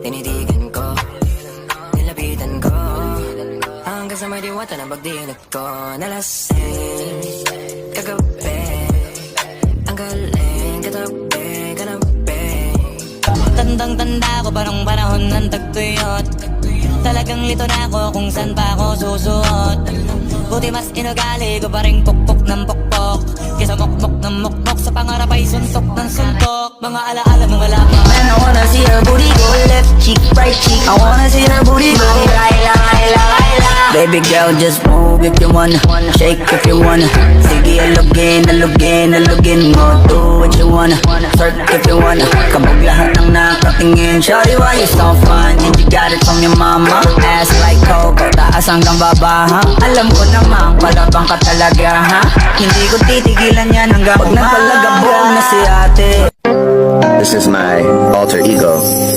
Tinitigan ko, nilapitan ko, hanggang sa may diwata na pagdilat ko. Nalasing, kagabi, ang galing, katabi, kanabi. Tandang-tanda ko parang panahon ng tagtuyot. Talagang lito na ako kung saan pa ako susuot. Buti mas inugali ko pa rin pukpok ng pukpok, kesa mukmok ng mukmok sa pangarap ay suntok ng suntok. Mga alaala ng wala pa. Man, I wanna see her booty go left cheek, right cheek. I wanna see her booty go laila, laila, laila. Baby girl, just move if you wanna, shake if you wanna. Sige, alugin, alugin, alugin mo. Do what you wanna, twerk if you wanna. Kabog lahat ng nakatingin. Shawty, why you so fun? And you got it from your mama. Ass like Coco, taas hanggang baba, ha? Alam ko naman, palabang ka talaga, ha? Hindi ko titigilan yan hanggang pag nagpalagabong na si ate. This is my alter ego.